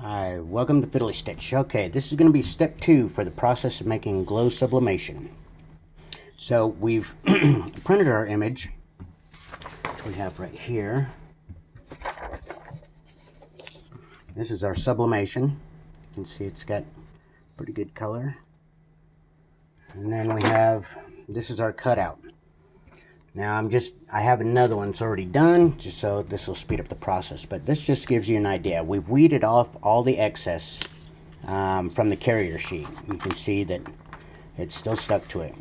Hi, welcome to Fiddly Stitch. Okay, this is going to be step 2 for the process of making glow sublimation. So we've printed our image, which we have right here. This is our sublimation. You can see it's got pretty good color. And then we have, this is our cutout. Now I have another one that's already done, just so this will speed up the process. But this just gives you an idea. We've weeded off all the excess from the carrier sheet. You can see that it's still stuck to it.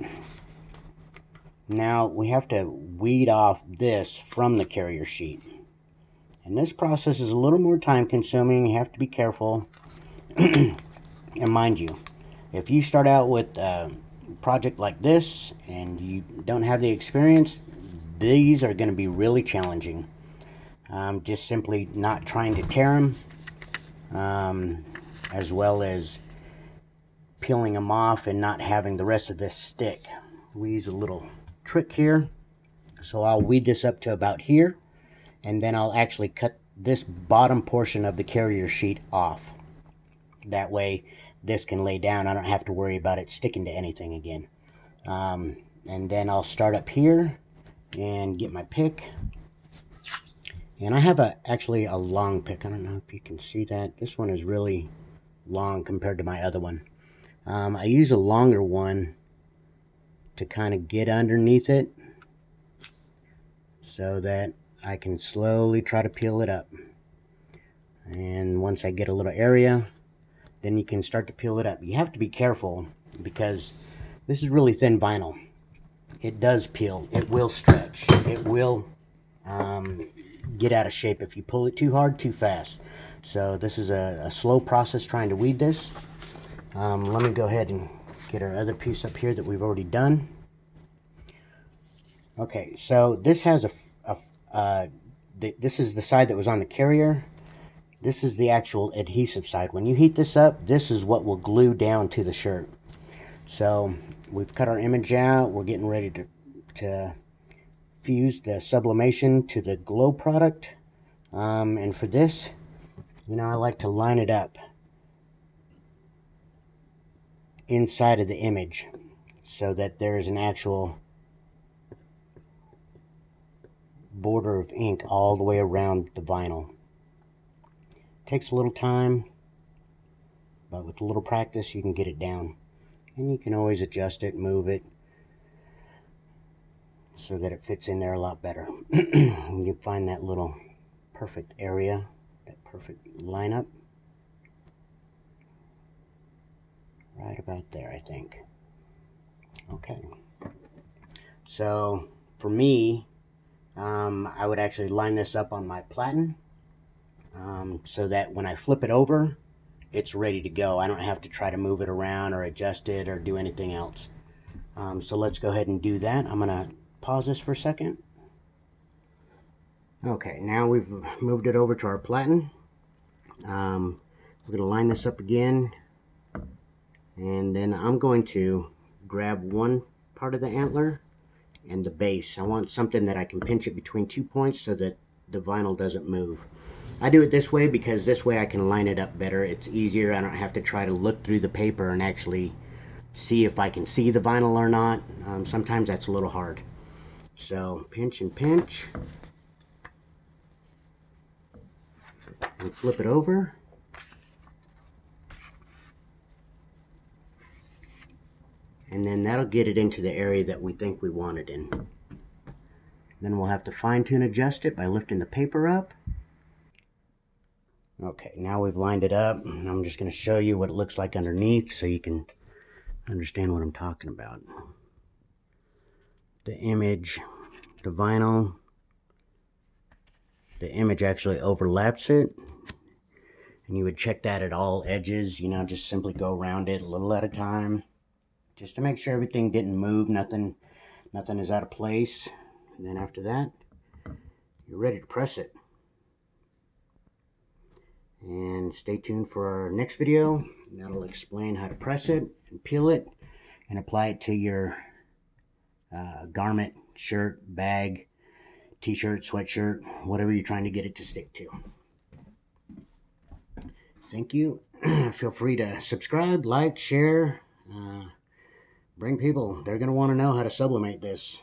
Now we have to weed off this from the carrier sheet. And this process is a little more time consuming. You have to be careful. And mind you, if you start out with a project like this and you don't have the experience, these are going to be really challenging. Just simply not trying to tear them, as well as peeling them off and not having the rest of this stick. We use a little trick here. So I'll weed this up to about here, and then I'll actually cut this bottom portion of the carrier sheet off. That way this can lay down. I don't have to worry about it sticking to anything again. And then I'll start up here and get my pick. And I have actually a long pick. I don't know if you can see that. This one is really long compared to my other one. I use a longer one to kind of get underneath it so that I can slowly try to peel it up. And once I get a little area, then you can start to peel it up. You have to be careful because this is really thin vinyl. It does peel. It will stretch. It will get out of shape if you pull it too hard, too fast. So this is a slow process trying to weed this. Let me go ahead and get our other piece up here that we've already done. Okay, so this has this is the side that was on the carrier. This is the actual adhesive side. When you heat this up, this is what will glue down to the shirt. So we've cut our image out. We're getting ready to fuse the sublimation to the glow product. And for this, I like to line it up inside of the image so that there is an actual border of ink all the way around the vinyl. Takes a little time, but with a little practice you can get it down. And you can always adjust it, move it, so that it fits in there a lot better. You can find that little perfect area, that perfect lineup. Right about there, I think. Okay. So, for me, I would actually line this up on my platen, so that when I flip it over, it's ready to go. I don't have to try to move it around or adjust it or do anything else. So let's go ahead and do that. I'm going to pause this for a second. Okay, now we've moved it over to our platen. We're going to line this up again, and then I'm going to grab one part of the antler and the base. I want something that I can pinch it between 2 points so that the vinyl doesn't move. I do it this way because this way I can line it up better. It's easier. I don't have to try to look through the paper and actually see if I can see the vinyl or not. Sometimes that's a little hard. So pinch and pinch. And flip it over. And then that'll get it into the area that we think we want it in. Then we'll have to fine-tune adjust it by lifting the paper up. Okay, now we've lined it up. I'm just going to show you what it looks like underneath so you can understand what I'm talking about. The image, the vinyl, the image actually overlaps it. And you would check that at all edges, just simply go around it a little at a time, just to make sure everything didn't move, nothing is out of place. And then after that, you're ready to press it. And stay tuned for our next video. That'll explain how to press it and peel it and apply it to your garment, shirt, bag, t-shirt, sweatshirt, whatever you're trying to get it to stick to. Thank you. Feel free to subscribe, like, share. Bring people. They're going to want to know how to sublimate this.